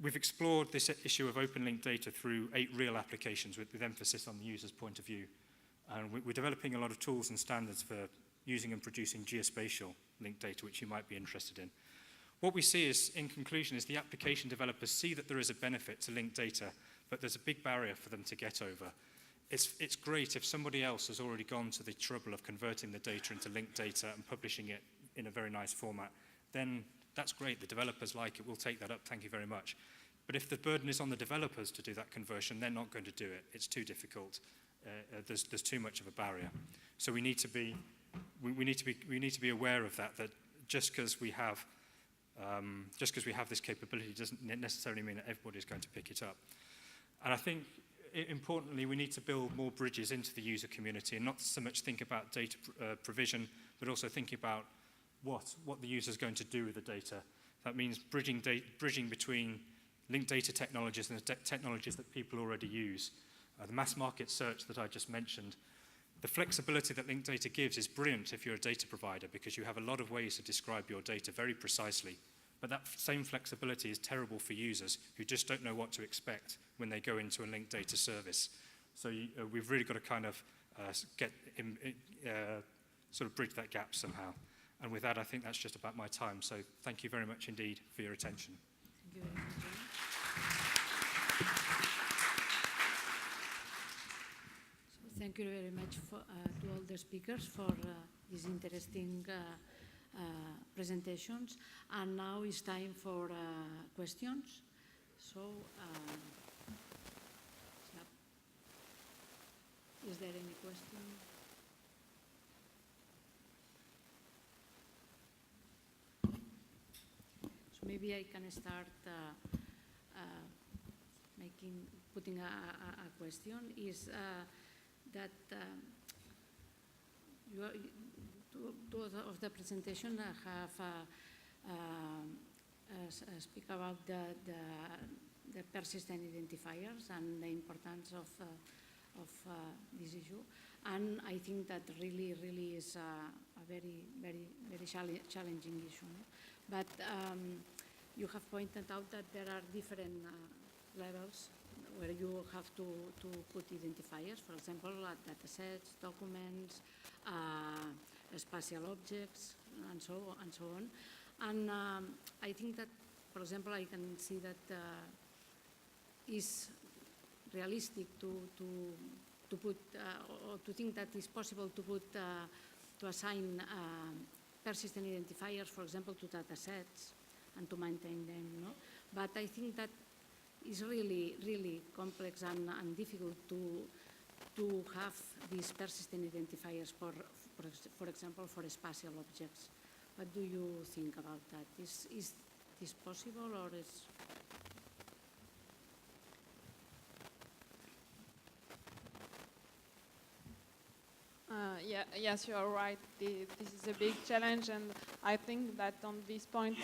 we've explored this issue of open linked data through 8 real applications with emphasis on the user's point of view. And we're developing a lot of tools and standards for using and producing geospatial linked data, which you might be interested in. What we see is, in conclusion, is the application developers see that there is a benefit to linked data but there's a big barrier for them to get over. It's great if somebody else has already gone to the trouble of converting the data into linked data and publishing it in a very nice format, then that's great. The developers like it. We'll take that up. Thank you very much. But if the burden is on the developers to do that conversion, they're not going to do it. It's too difficult. There's too much of a barrier. So we need to be aware of that. That just because we have this capability doesn't necessarily mean that everybody's going to pick it up. And I think, importantly, we need to build more bridges into the user community and not so much think about data provision, but also think about what the user is going to do with the data. That means bridging between linked data technologies and the technologies that people already use. The mass market search that I just mentioned, the flexibility that linked data gives is brilliant if you're a data provider because you have a lot of ways to describe your data very precisely. But that same flexibility is terrible for users who just don't know what to expect when they go into a linked data service. So we've really got to kind of sort of bridge that gap somehow. And with that, I think that's just about my time. So thank you very much indeed for your attention. Thank you very much. So thank you very much to all the speakers for these interesting presentations. And now it's time for questions. So, is there any question? So maybe I can start putting a question. Is that two of the presentation have speak about the persistent identifiers and the importance of this issue. And I think that really is a very challenging issue. But you have pointed out that there are different levels where you have to put identifiers, for example, data sets, documents, spatial objects, and so on. And I think that, for example, I can see that is realistic to put or to think that it's possible to put to assign persistent identifiers, for example, to data sets and to maintain them. No? But I think that is really complex and difficult to have these persistent identifiers for example, for spatial objects. What do you think about that? Is this possible or is? Yes, you are right. This is a big challenge, and I think that on this point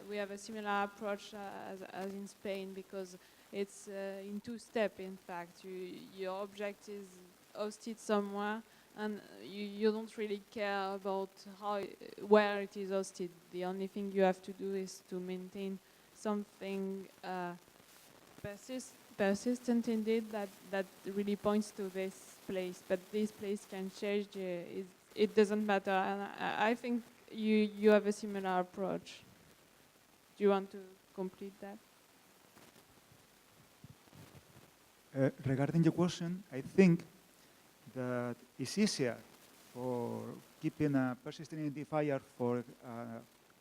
we have a similar approach as in Spain, because it's in two steps. In fact, your object is hosted somewhere, and you don't really care about where it is hosted. The only thing you have to do is to maintain something persistent indeed that really points to this place, but this place can change. It doesn't matter, and I think you have a similar approach. Do you want to complete that? Regarding your question, I think that it's easier for keeping a persistent identifier for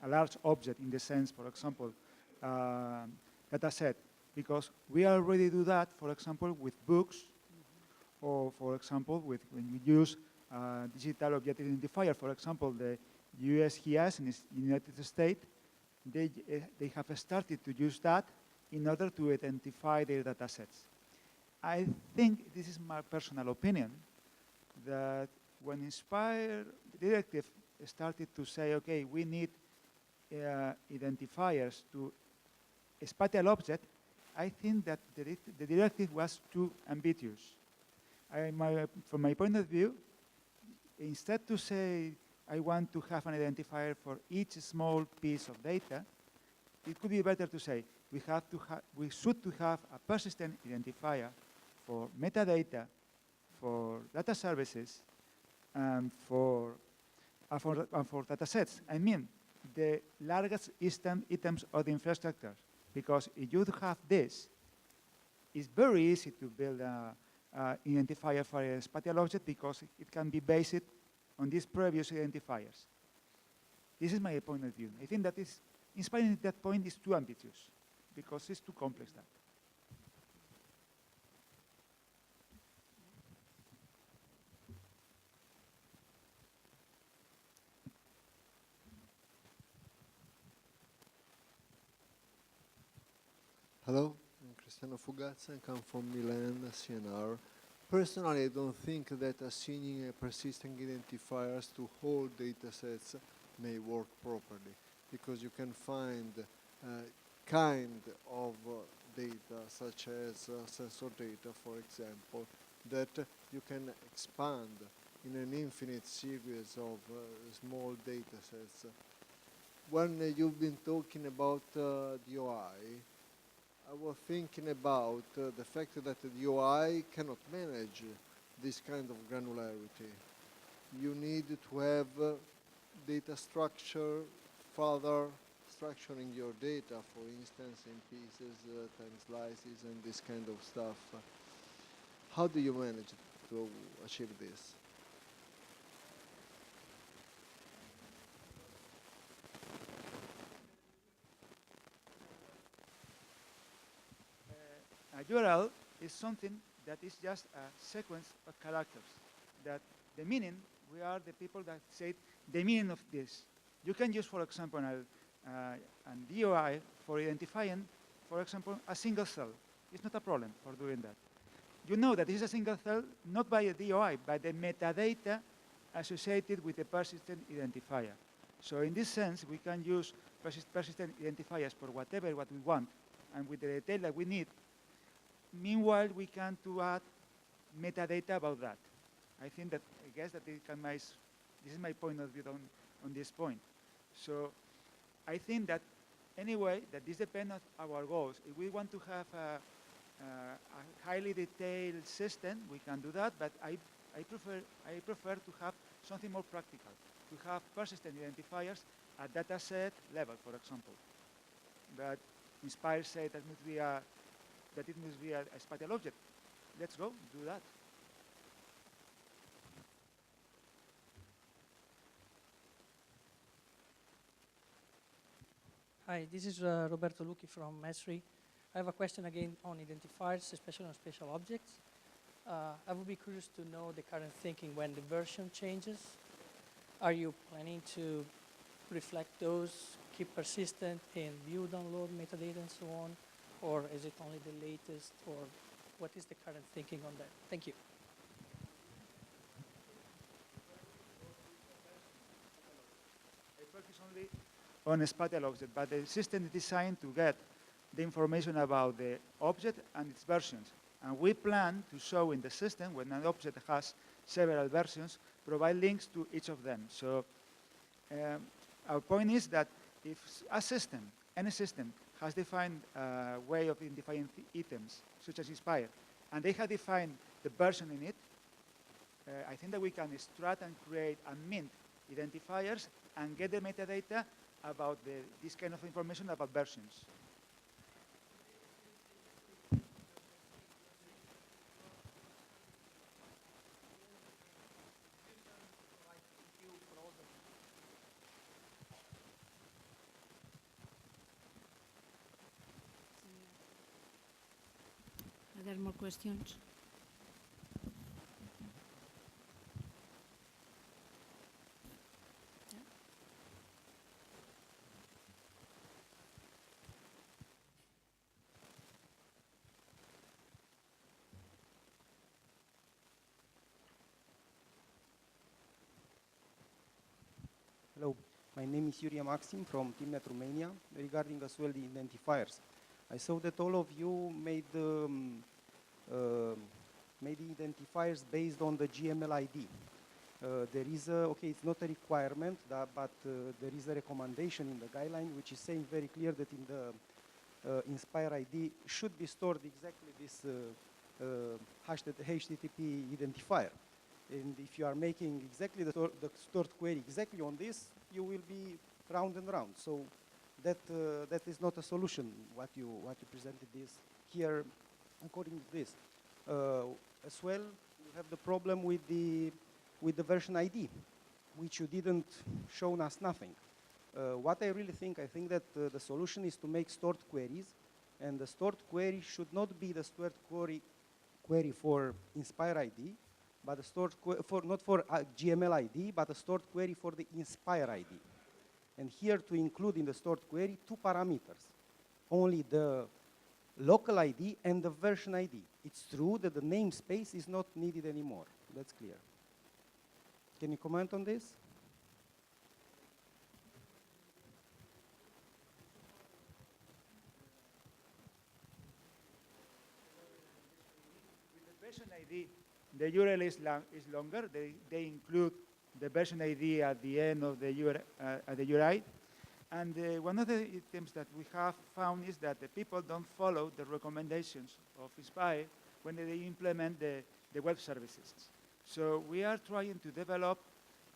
a large object, in the sense, for example, data set, because we already do that, for example, with books, or for example, when we use digital object identifier. For example, the USGS in the United States, they have started to use that in order to identify their data sets. I think, this is my personal opinion, that when Inspire directive started to say, okay, we need identifiers to a spatial object, I think that the directive was too ambiguous. From my point of view, instead to say I want to have an identifier for each small piece of data, it could be better to say we should have a persistent identifier for metadata, for data services, and for data sets. I mean, the largest items of the infrastructure. Because if you have this, it's very easy to build a identifier for a spatial object because it can be based on these previous identifiers. This is my point of view. I think that inspiring that point is too ambitious because it's too complex. That. Hello, I'm Cristiano Fugazza. I come from Milan, CNR. Personally, I don't think that assigning persistent identifiers to whole datasets may work properly, because you can find kind of data, such as sensor data, for example, that you can expand in an infinite series of small datasets. When you've been talking about the UI, I was thinking about the fact that the UI cannot manage this kind of granularity. You need to have data structure, further structuring your data, for instance, in pieces, time slices, and this kind of stuff. How do you manage to achieve this? A URL is something that is just a sequence of characters. That the meaning, we are the people that say the meaning of this. You can use, for example, an DOI for identifying, for example, a single cell. It's not a problem for doing that. You know that this is a single cell not by a DOI, but the metadata associated with the persistent identifier. So in this sense, we can use persistent identifiers for whatever what we want, and with the detail that we need. Meanwhile, we can add metadata about that. I think that, I guess that this is my point of view on this point. So I think that anyway, that this depends on our goals. If we want to have a highly detailed system, we can do that, but I prefer to have something more practical, to have persistent identifiers at dataset level, for example. But Inspire said that it must be a spatial object. Let's go, do that. Hi, this is Roberto Lucchi from Esri. I have a question again on identifiers, especially on spatial objects. I would be curious to know the current thinking when the version changes. Are you planning to reflect those, keep persistent in view, download, metadata, and so on? Or is it only the latest, or what is the current thinking on that? Thank you. I focus only on a spatial object, but the system is designed to get the information about the object and its versions. And we plan to show in the system, when an object has several versions, provide links to each of them. So our point is that if a system, any system, has defined a way of identifying items, such as Inspire, and they have defined the version in it, I think that we can extract and create and mint identifiers and get the metadata about this kind of information about versions. Are there more questions? Hello, my name is Yuria Maxim from TeamNet Romania. Regarding as well the identifiers, I saw that all of you made the identifiers based on the GML ID. There is okay, it's not a requirement, but there is a recommendation in the guideline which is saying very clear that in the Inspire ID should be stored exactly this HTTP identifier. And if you are making exactly the stored query exactly on this, you will be round and round. So that is not a solution. What you presented is here. according to this. As well, you have the problem with the version ID, which you didn't show us nothing. What I really think, I think that the solution is to make stored queries, and the stored query should not be the stored query for Inspire ID, but a stored not for GML ID, but a stored query for the Inspire ID. And here to include in the stored query 2 parameters, only the local ID and the version ID. It's true that the namespace is not needed anymore. That's clear. Can you comment on this? With the version ID, the URL is longer. They include the version ID at the end of the URI. And one of the items that we have found is that the people don't follow the recommendations of Inspire when they implement the web services. So we are trying to develop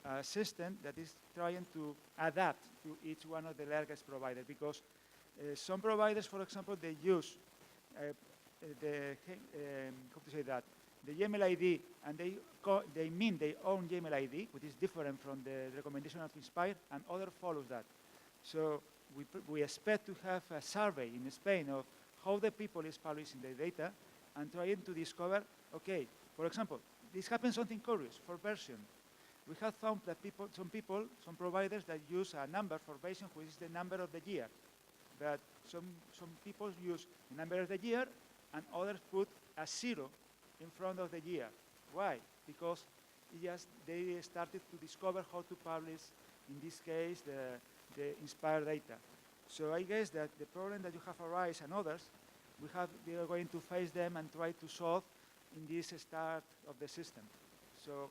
a system that is trying to adapt to each one of the largest providers, because some providers, for example, they use the YAML ID, and they mean their own YAML ID, which is different from the recommendation of Inspire, and others follow that. So we expect to have a survey in Spain of how the people is publishing their data and trying to discover, okay, for example, this happens something curious for version. We have found that some providers that use a number for version, which is the number of the year. But some people use the number of the year, and others put a 0 in front of the year. Why? Because they started to discover how to publish, in this case, the Inspire data. So I guess that the problem that you have arise and others, we are going to face them and try to solve in this start of the system. So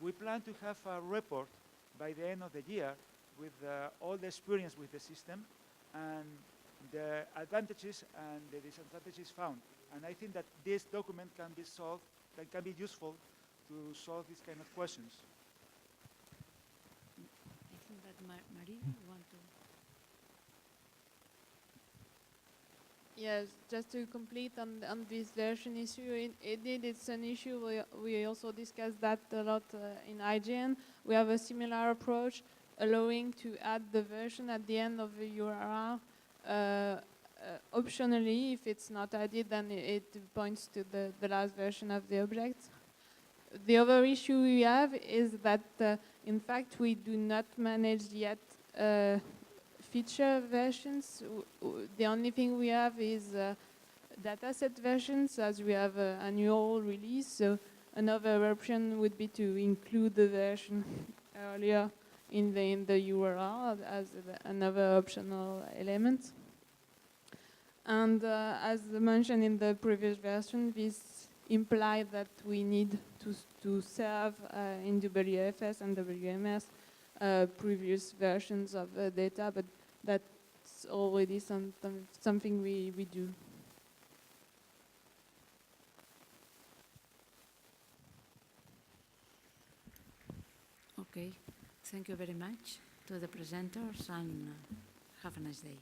we plan to have a report by the end of the year with all the experience with the system and the advantages and the disadvantages found. And I think that this document can be solved, that can be useful to solve these kind of questions. I think that Marie, you want to... Yes, just to complete on this version issue, indeed it's an issue. We also discussed that a lot in IGN. We have a similar approach, allowing to add the version at the end of the URL. Optionally, if it's not added, then it points to the last version of the object. The other issue we have is that, in fact, we do not manage yet feature versions. The only thing we have is dataset versions, as we have an annual release. So another option would be to include the version earlier in the URL as another optional element. And as mentioned in the previous version, this implies that we need to serve in WFS and WMS previous versions of data, but that's already something we do. Okay, thank you very much to the presenters, and have a nice day.